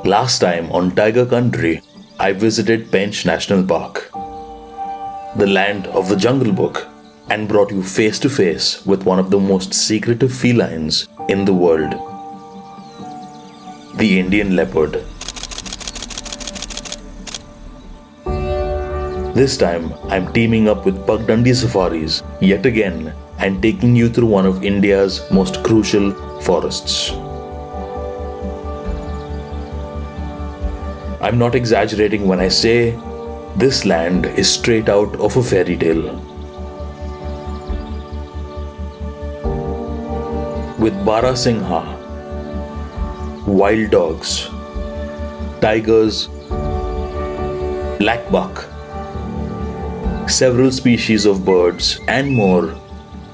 Last time on Tiger Country, I visited Pench National Park, the land of the Jungle Book, and brought you face to face with one of the most secretive felines in the world, the Indian leopard. This time, I'm teaming up with Pugdundee Safaris yet again and taking you through one of India's most crucial forests. I'm not exaggerating when I say this land is straight out of a fairy tale. With Barasingha, wild dogs, tigers, black buck, several species of birds, and more,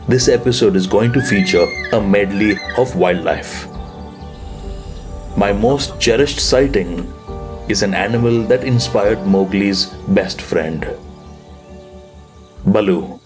this episode is going to feature a medley of wildlife. My most cherished sighting is an animal that inspired Mowgli's best friend, Baloo.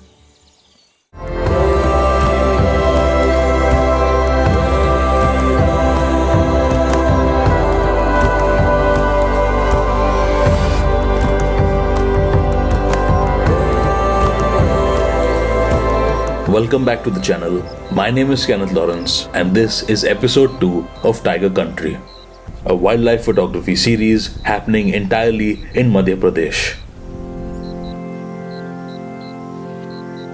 Welcome back to the channel. My name is Kenneth Lawrence and this is episode 2 of Tiger Country, a wildlife photography series happening entirely in Madhya Pradesh.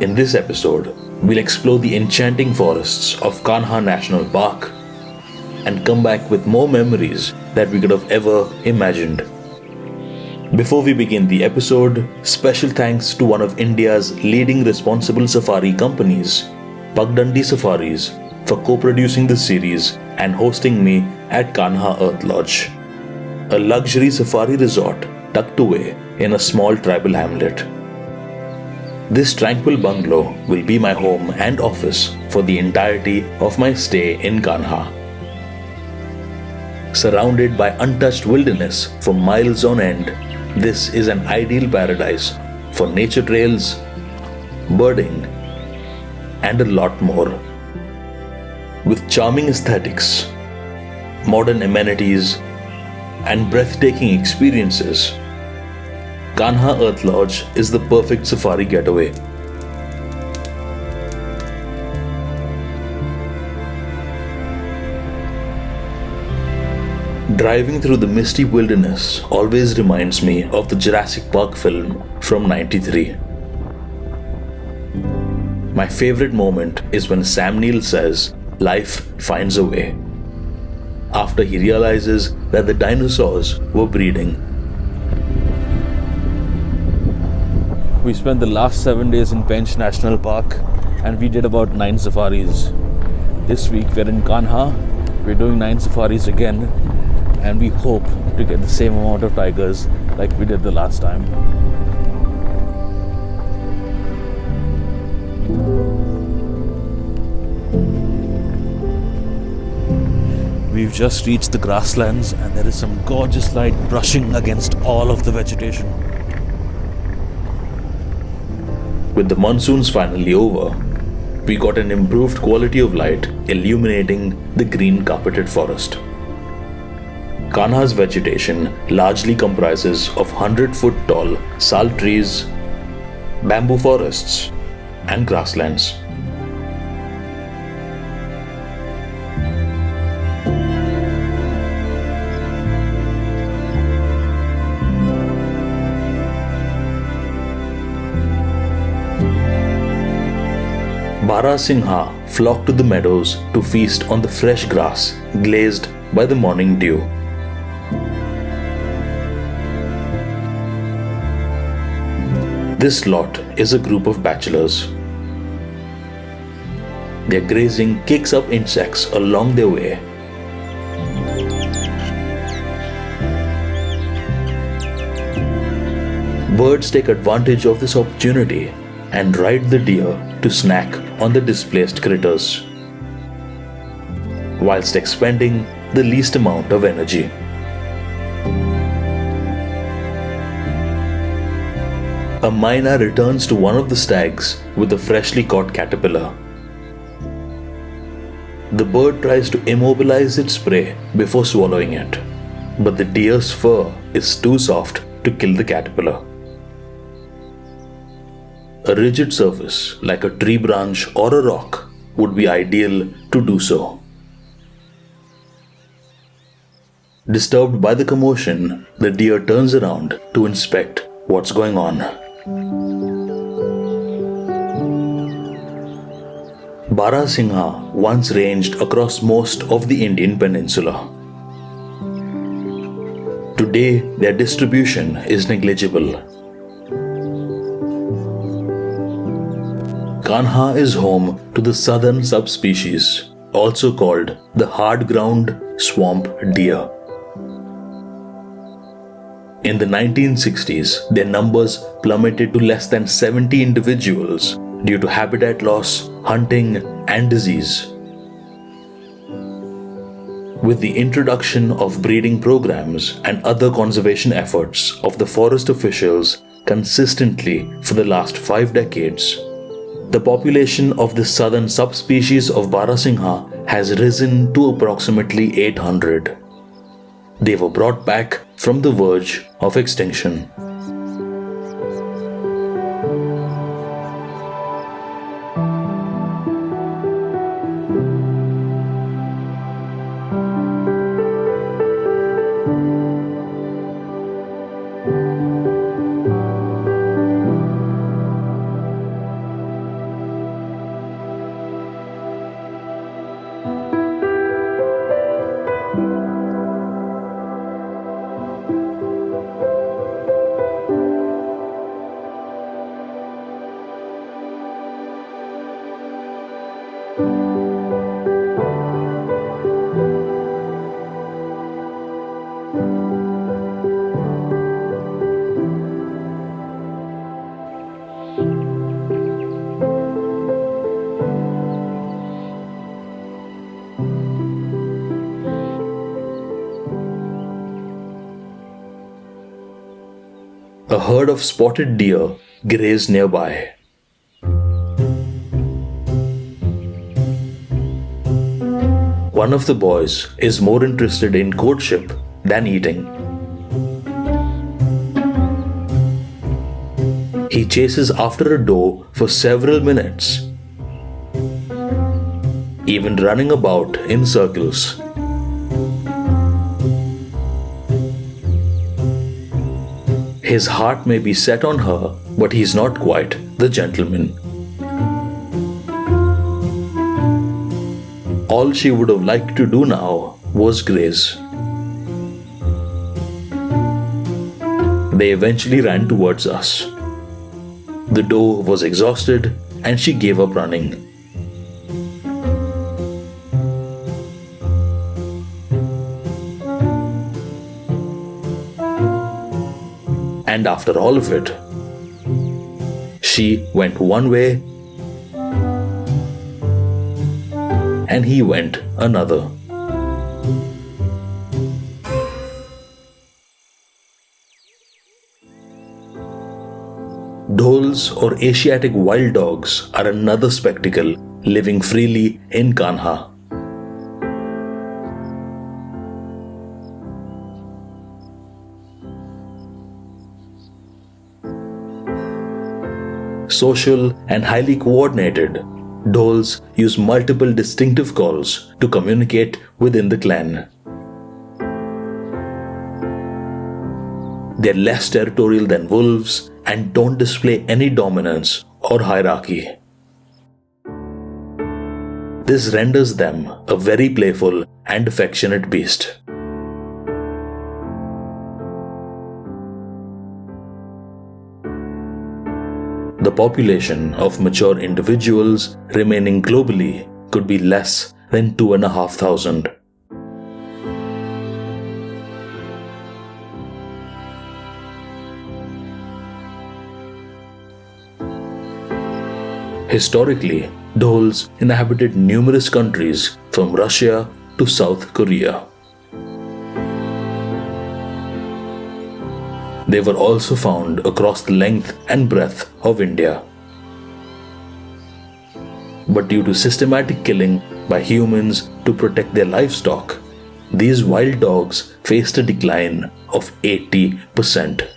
In this episode, we'll explore the enchanting forests of Kanha National Park and come back with more memories that we could have ever imagined. Before we begin the episode, special thanks to one of India's leading responsible safari companies, Pugdundee Safaris, for co-producing this series and hosting me at Kanha Earth Lodge, a luxury safari resort tucked away in a small tribal hamlet. This tranquil bungalow will be my home and office for the entirety of my stay in Kanha. Surrounded by untouched wilderness for miles on end, this is an ideal paradise for nature trails, birding, and a lot more. With charming aesthetics, modern amenities, and breathtaking experiences, Kanha Earth Lodge is the perfect safari getaway. Driving through the misty wilderness always reminds me of the Jurassic Park film from '93. My favorite moment is when Sam Neill says, "Life finds a way," after he realizes that the dinosaurs were breeding. We spent the last 7 days in Pench National Park and we did about 9 safaris. This week we're in Kanha, we're doing 9 safaris again, and we hope to get the same amount of tigers like we did the last time. We've just reached the grasslands and there is some gorgeous light brushing against all of the vegetation. With the monsoons finally over, we got an improved quality of light illuminating the green carpeted forest. Kanha's vegetation largely comprises of 100-foot tall sal trees, bamboo forests, and grasslands. Barasingha flock to the meadows to feast on the fresh grass glazed by the morning dew. This lot is a group of bachelors. Their grazing kicks up insects along their way. Birds take advantage of this opportunity and ride the deer to snack on the displaced critters, whilst expending the least amount of energy. A myna returns to one of the stags with a freshly caught caterpillar. The bird tries to immobilize its prey before swallowing it, but the deer's fur is too soft to kill the caterpillar. A rigid surface like a tree branch or a rock would be ideal to do so. Disturbed by the commotion, the deer turns around to inspect what's going on. Barasingha once ranged across most of the Indian peninsula. Today, their distribution is negligible. Kanha is home to the southern subspecies, also called the hard-ground swamp deer. In the 1960s, their numbers plummeted to less than 70 individuals due to habitat loss, hunting, and disease. With the introduction of breeding programs and other conservation efforts of the forest officials consistently for the last 5 decades, the population of the southern subspecies of Barasingha has risen to approximately 800. They were brought back from the verge of extinction. A herd of spotted deer graze nearby. One of the boys is more interested in courtship than eating. He chases after a doe for several minutes, even running about in circles. His heart may be set on her, but he's not quite the gentleman. All she would have liked to do now was graze. They eventually ran towards us. The doe was exhausted and she gave up running. And after all of it, she went one way and he went another. Dholes or Asiatic wild dogs are another spectacle living freely in Kanha. Social and highly coordinated, Dholes use multiple distinctive calls to communicate within the clan. They're less territorial than wolves and don't display any dominance or hierarchy. This renders them a very playful and affectionate beast. The population of mature individuals remaining globally could be less than 2,500. Historically, Dholes inhabited numerous countries from Russia to South Korea. They were also found across the length and breadth of India. But due to systematic killing by humans to protect their livestock, these wild dogs faced a decline of 80%.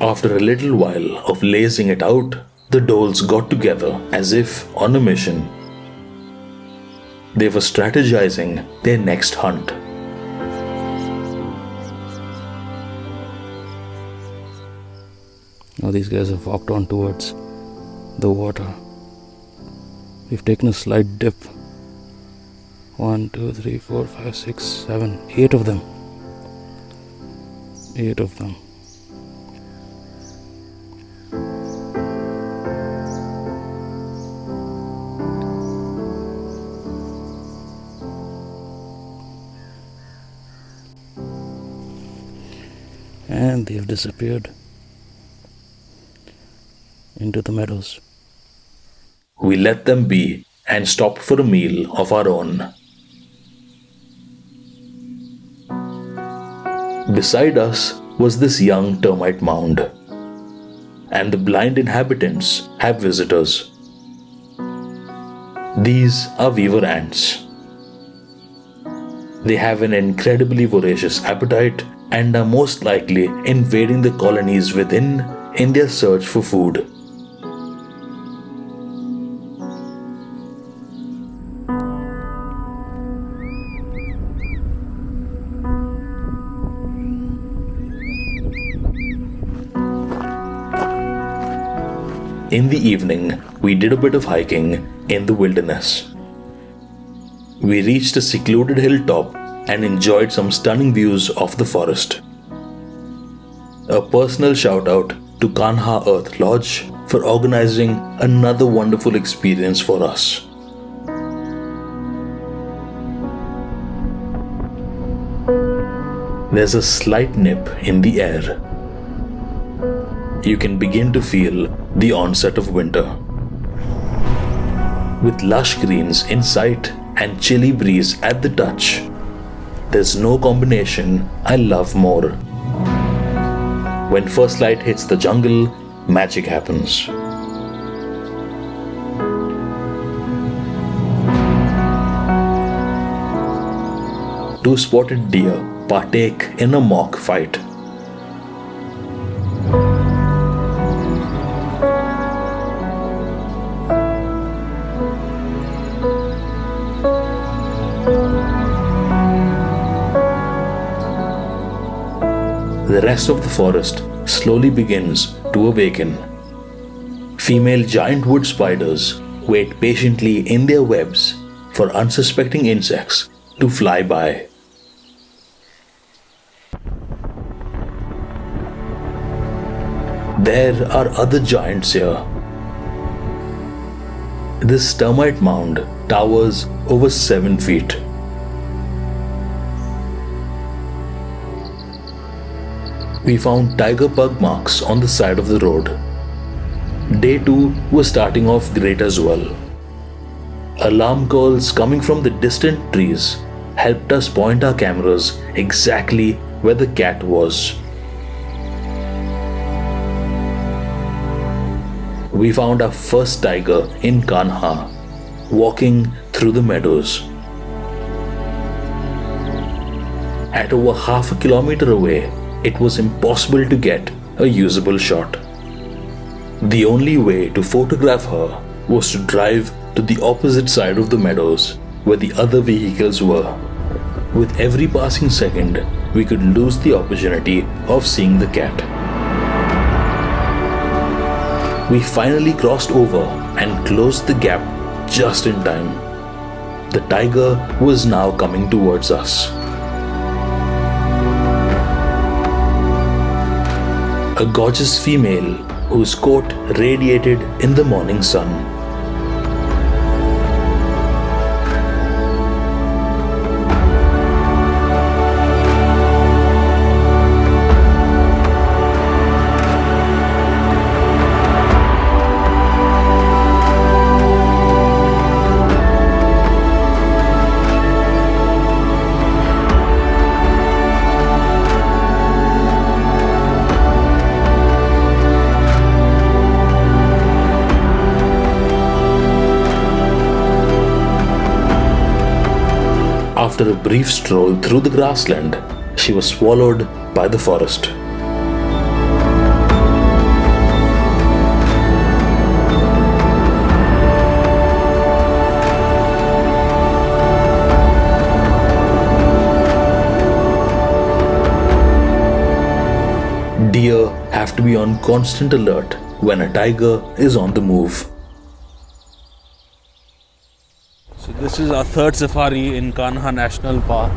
After a little while of lazing it out, the Dholes got together as if on a mission. They were strategizing their next hunt. Now these guys have walked on towards the water. We've taken a slight dip. 1, 2, 3, 4, 5, 6, 7, 8 of them. 8 of them. And they have disappeared into the meadows. We let them be and stopped for a meal of our own. Beside us was this young termite mound, and the blind inhabitants have visitors. These are weaver ants. They have an incredibly voracious appetite and are most likely invading the colonies within in their search for food. In the evening, we did a bit of hiking in the wilderness. We reached a secluded hilltop and enjoyed some stunning views of the forest. A personal shout out to Kanha Earth Lodge for organizing another wonderful experience for us. There's a slight nip in the air. You can begin to feel the onset of winter. With lush greens in sight and chilly breeze at the touch, there's no combination I love more. When first light hits the jungle, magic happens. Two spotted deer partake in a mock fight. The rest of the forest slowly begins to awaken. Female giant wood spiders wait patiently in their webs for unsuspecting insects to fly by. There are other giants here. This termite mound towers over 7 feet. We found tiger pug marks on the side of the road. Day 2 was starting off great as well. Alarm calls coming from the distant trees helped us point our cameras exactly where the cat was. We found our first tiger in Kanha, walking through the meadows. At over half a kilometer away, it was impossible to get a usable shot. The only way to photograph her was to drive to the opposite side of the meadows where the other vehicles were. With every passing second, we could lose the opportunity of seeing the cat. We finally crossed over and closed the gap just in time. The tiger was now coming towards us. A gorgeous female whose coat radiated in the morning sun. After a brief stroll through the grassland, she was swallowed by the forest. Deer have to be on constant alert when a tiger is on the move. So this is our third safari in Kanha National Park.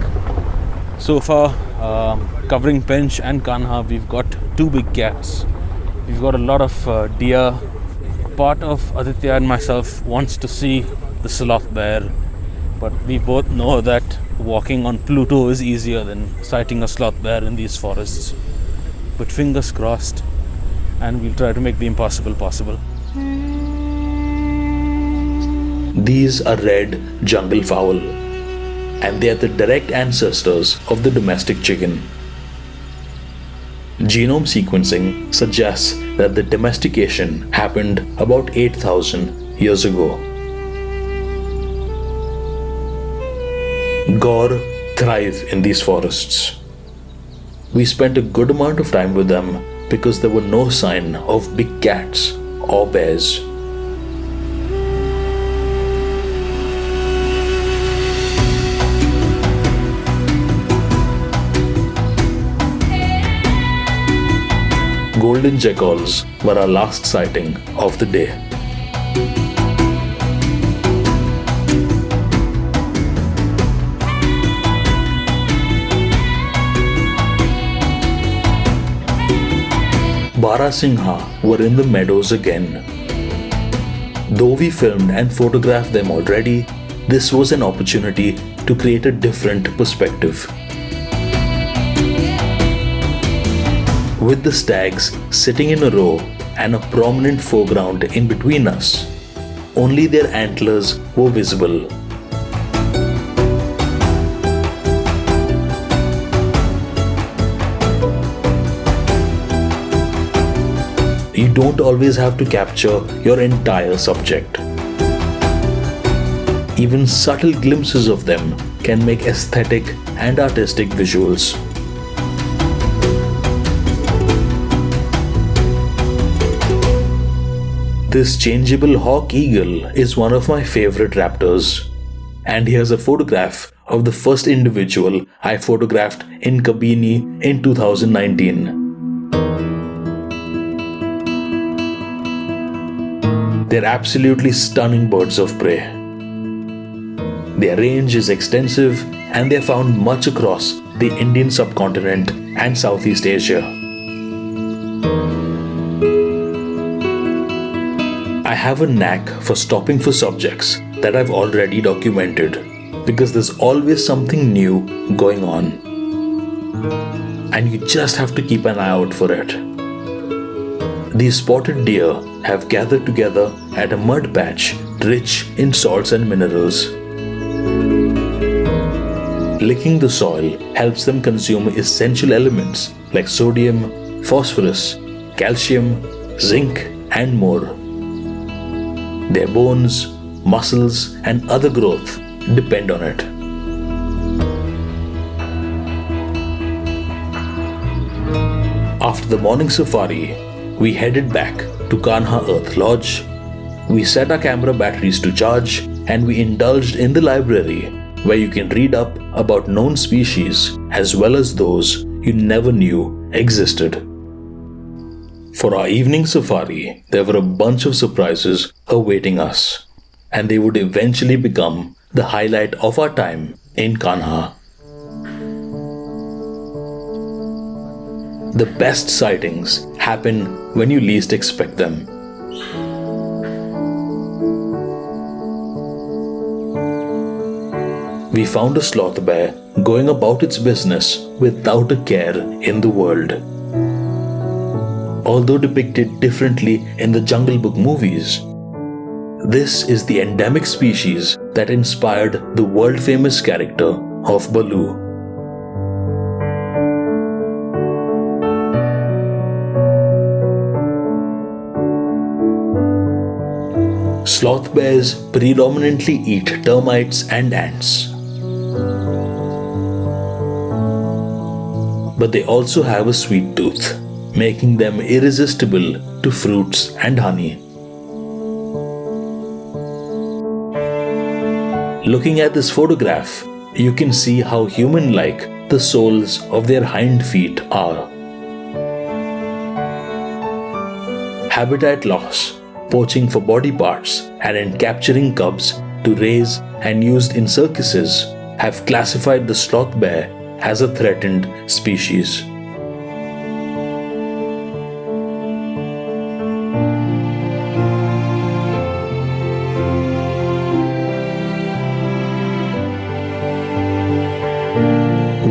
So far, covering Pench and Kanha, we've got 2 big cats. We've got a lot of deer. Part of Aditya and myself wants to see the sloth bear, but we both know that walking on Pluto is easier than sighting a sloth bear in these forests. But fingers crossed, and we'll try to make the impossible possible. These are red jungle fowl, and they are the direct ancestors of the domestic chicken. Genome sequencing suggests that the domestication happened about 8,000 years ago. Gaur thrive in these forests. We spent a good amount of time with them because there were no sign of big cats or bears. Golden jackals were our last sighting of the day. Barasingha were in the meadows again. Though we filmed and photographed them already, this was an opportunity to create a different perspective. With the stags sitting in a row and a prominent foreground in between us, only their antlers were visible. You don't always have to capture your entire subject. Even subtle glimpses of them can make aesthetic and artistic visuals. This changeable hawk eagle is one of my favorite raptors. And here's a photograph of the first individual I photographed in Kabini in 2019. They're absolutely stunning birds of prey. Their range is extensive and they're found much across the Indian subcontinent and Southeast Asia. I have a knack for stopping for subjects that I've already documented because there's always something new going on. And you just have to keep an eye out for it. These spotted deer have gathered together at a mud patch rich in salts and minerals. Licking the soil helps them consume essential elements like sodium, phosphorus, calcium, zinc, and more. Their bones, muscles, and other growth depend on it. After the morning safari, we headed back to Kanha Earth Lodge. We set our camera batteries to charge and we indulged in the library where you can read up about known species as well as those you never knew existed. For our evening safari, there were a bunch of surprises awaiting us, and they would eventually become the highlight of our time in Kanha. The best sightings happen when you least expect them. We found a sloth bear going about its business without a care in the world. Although depicted differently in the Jungle Book movies, this is the endemic species that inspired the world-famous character of Baloo. Sloth bears predominantly eat termites and ants. but they also have a sweet tooth, making them irresistible to fruits and honey. Looking at this photograph, you can see how human-like the soles of their hind feet are. Habitat loss, poaching for body parts, and in capturing cubs to raise and used in circuses have classified the sloth bear as a threatened species.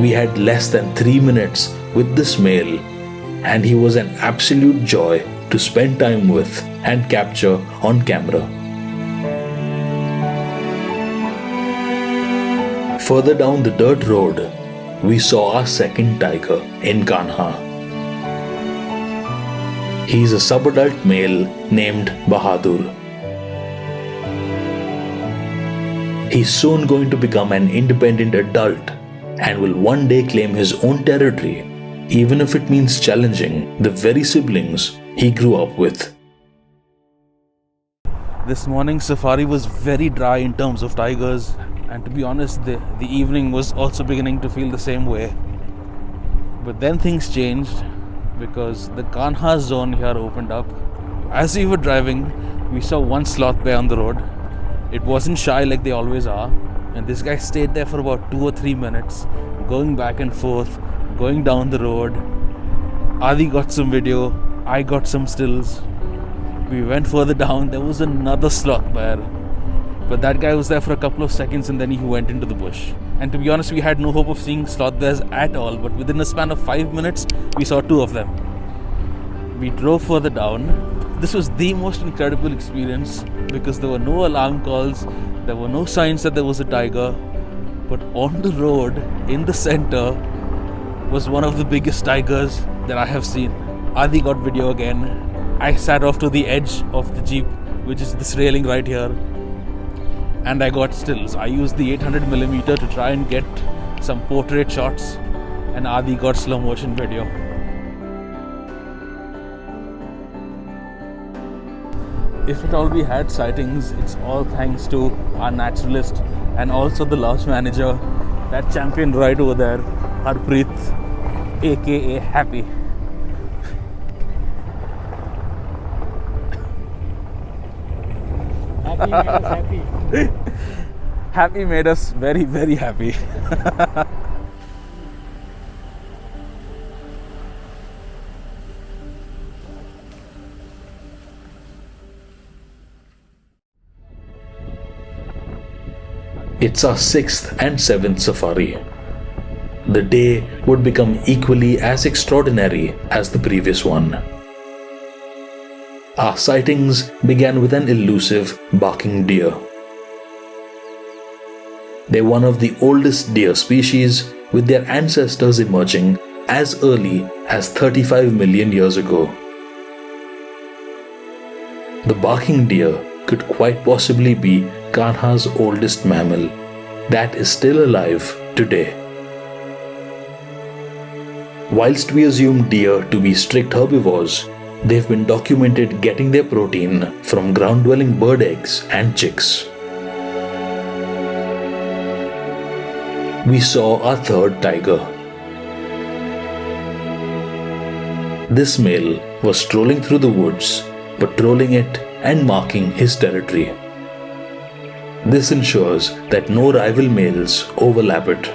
We had less than 3 minutes with this male, and he was an absolute joy to spend time with and capture on camera. Further down the dirt road, we saw our second tiger in Kanha. He's a subadult male named Bahadur. He's soon going to become an independent adult and will one day claim his own territory, even if it means challenging the very siblings he grew up with. This morning's safari was very dry in terms of tigers, and to be honest, the evening was also beginning to feel the same way. But then things changed because the Kanha zone here opened up. As we were driving, we saw one sloth bear on the road. It wasn't shy like they always are, and this guy stayed there for about 2 or 3 minutes, going back and forth, going down the road. Adi got some video, I got some stills. We went further down, there was another sloth bear, but that guy was there for a couple of seconds and then he went into the bush. And to be honest, we had no hope of seeing sloth bears at all, but within a span of 5 minutes, we saw 2 of them. We drove further down. This was the most incredible experience because there were no alarm calls, there were no signs that there was a tiger, but on the road, in the center, was one of the biggest tigers that I have seen. Adi got video again. I sat off to the edge of the jeep, which is this railing right here, and I got stills. I used the 800mm to try and get some portrait shots, and Adi got slow motion video. If at all we had sightings, it's all thanks to our naturalist and also the lodge manager, that champion right over there, Harpreet, aka Happy. Happy made us happy. Happy made us very, very happy. It's our 6th and 7th safari. The day would become equally as extraordinary as the previous one. Our sightings began with an elusive barking deer. They're one of the oldest deer species, with their ancestors emerging as early as 35 million years ago. The barking deer could quite possibly be Kanha's oldest mammal that is still alive today. Whilst we assume deer to be strict herbivores, they've been documented getting their protein from ground-dwelling bird eggs and chicks. We saw our third tiger. This male was strolling through the woods, patrolling it and marking his territory. This ensures that no rival males overlap it.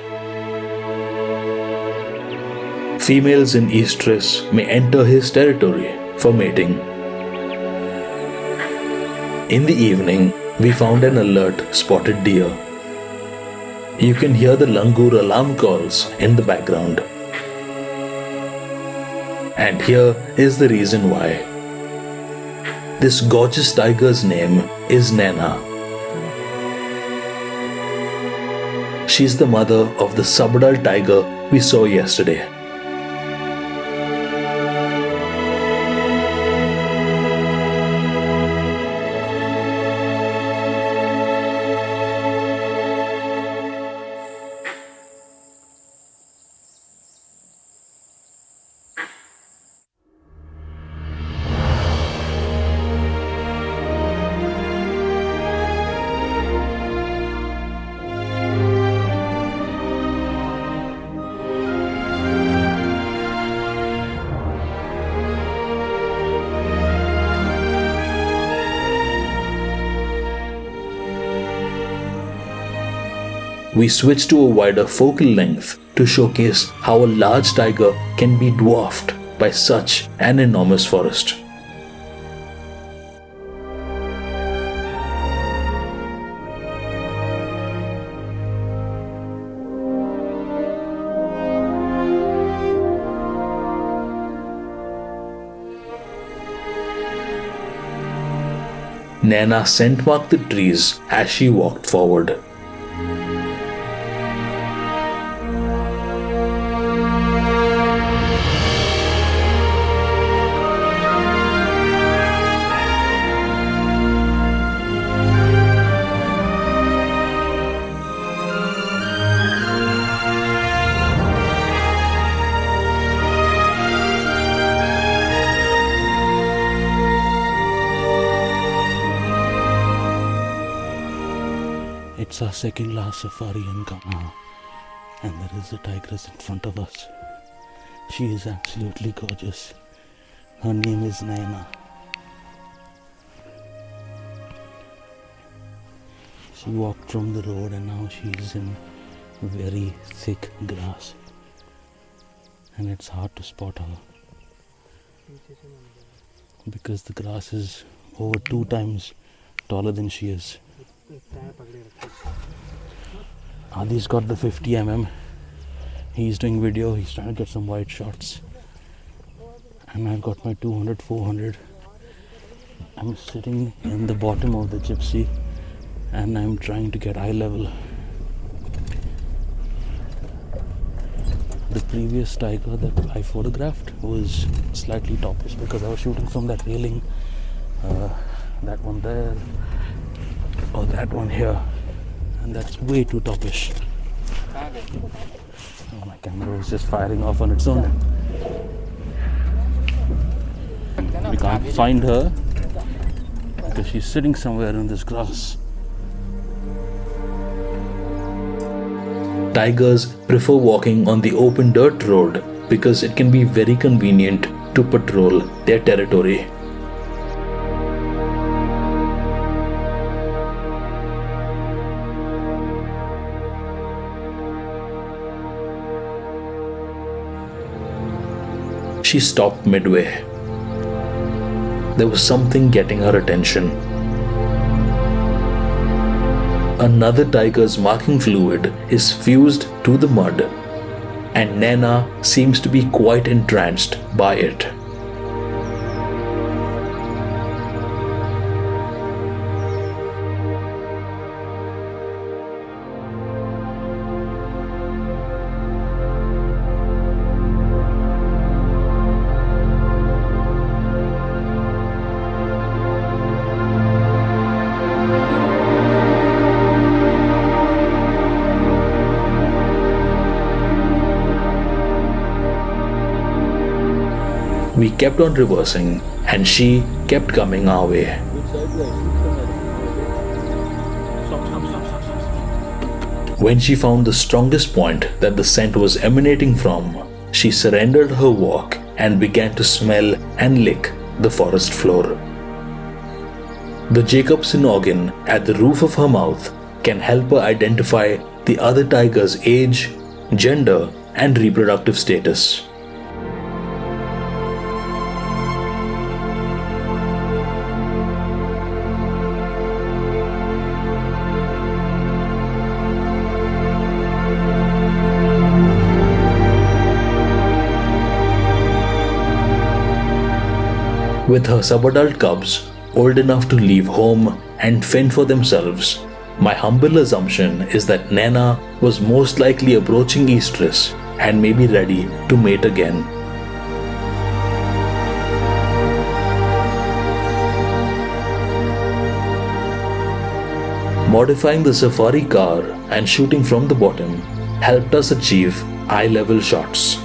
Females in estrus may enter his territory for mating. In the evening, we found an alert spotted deer. You can hear the langur alarm calls in the background. And here is the reason why. This gorgeous tiger's name is Naina. She's the mother of the subadult tiger we saw yesterday. we switch to a wider focal length to showcase how a large tiger can be dwarfed by such an enormous forest. Naina scent marked the trees as she walked forward. It's our second last safari in Kanha, and there is a tigress in front of us. She is absolutely gorgeous. Her name is Naina. She walked from the road and now she is in very thick grass, and it's hard to spot her because the grass is over 2 times taller than she is. Adi's got the 50mm. He's doing video, he's trying to get some wide shots. And I've got my 200-400. I'm sitting in the bottom of the gypsy and I'm trying to get eye level. The previous tiger that I photographed was slightly topish because I was shooting from that railing. That one there, or that one here, and that's way too topish. Oh, my camera is just firing off on its own. We can't find her because she's sitting somewhere in this grass. Tigers prefer walking on the open dirt road because it can be very convenient to patrol their territory. She stopped midway. There was something getting her attention. Another tiger's marking fluid is fused to the mud, and Naina seems to be quite entranced by it. We kept on reversing and she kept coming our way. When she found the strongest point that the scent was emanating from, she surrendered her walk and began to smell and lick the forest floor. The Jacobson organ at the roof of her mouth can help her identify the other tiger's age, gender, and reproductive status. With her subadult cubs old enough to leave home and fend for themselves, my humble assumption is that Naina was most likely approaching estrus and may be ready to mate again. Modifying the safari car and shooting from the bottom helped us achieve eye-level shots.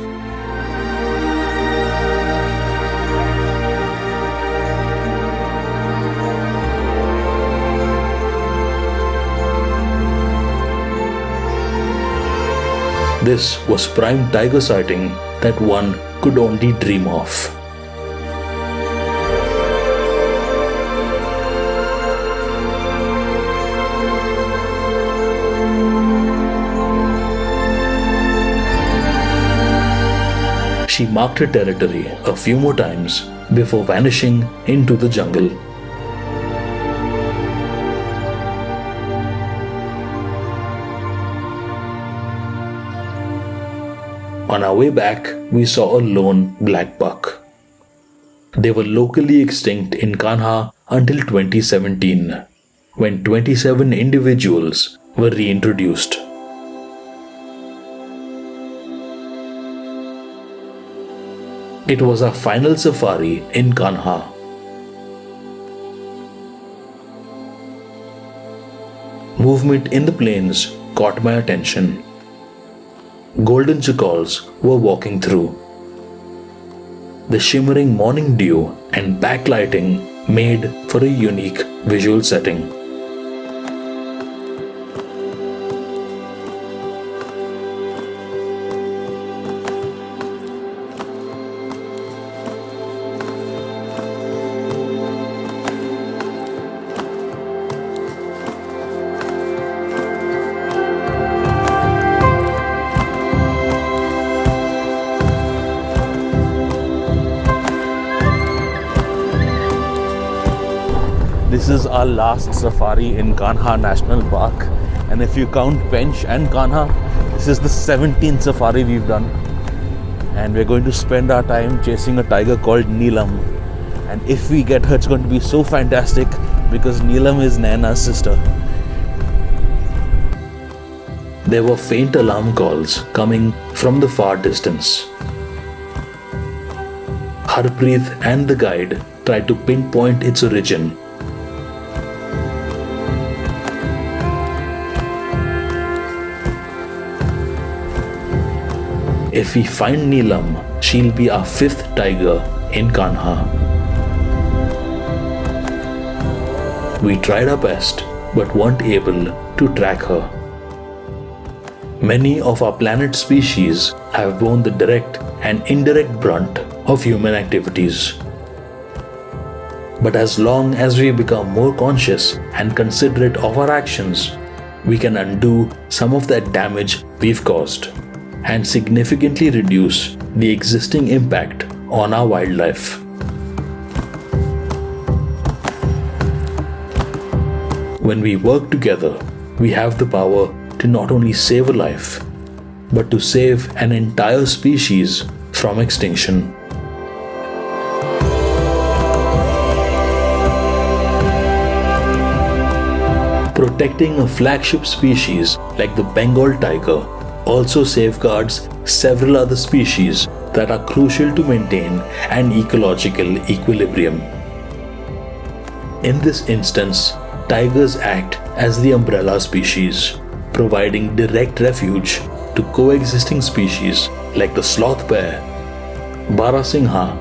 This was prime tiger sighting that one could only dream of. she marked her territory a few more times before vanishing into the jungle. On our way back, we saw a lone black buck. They were locally extinct in Kanha until 2017, when 27 individuals were reintroduced. It was our final safari in Kanha. Movement in the plains caught my attention. Golden chakals were walking through. The shimmering morning dew and backlighting made for a unique visual setting. This is our last safari in Kanha National Park, and if you count Pench and Kanha, this is the 17th safari we've done. And we're going to spend our time chasing a tiger called Neelam. And if we get her, it's going to be so fantastic because Neelam is Naina's sister. There were faint alarm calls coming from the far distance. Harpreet and the guide tried to pinpoint its origin. If we find Neelam, she'll be our 5th tiger in Kanha. We tried our best, but weren't able to track her. Many of our planet species have borne the direct and indirect brunt of human activities. But as long as we become more conscious and considerate of our actions, we can undo some of that damage we've caused and significantly reduce the existing impact on our wildlife. When we work together, we have the power to not only save a life, but to save an entire species from extinction. Protecting a flagship species like the Bengal tiger also safeguards several other species that are crucial to maintain an ecological equilibrium. In this instance, tigers act as the umbrella species, providing direct refuge to coexisting species like the sloth bear, Barasingha,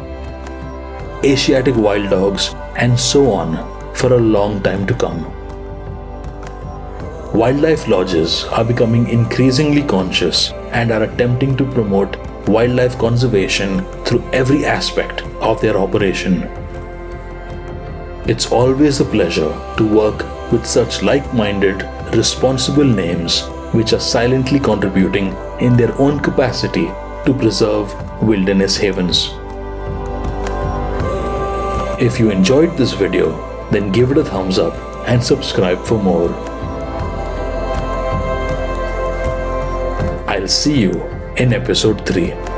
Asiatic wild dogs, and so on for a long time to come. Wildlife lodges are becoming increasingly conscious and are attempting to promote wildlife conservation through every aspect of their operation. It's always a pleasure to work with such like-minded, responsible names which are silently contributing in their own capacity to preserve wilderness havens. If you enjoyed this video, then give it a thumbs up and subscribe for more. I'll see you in episode 3.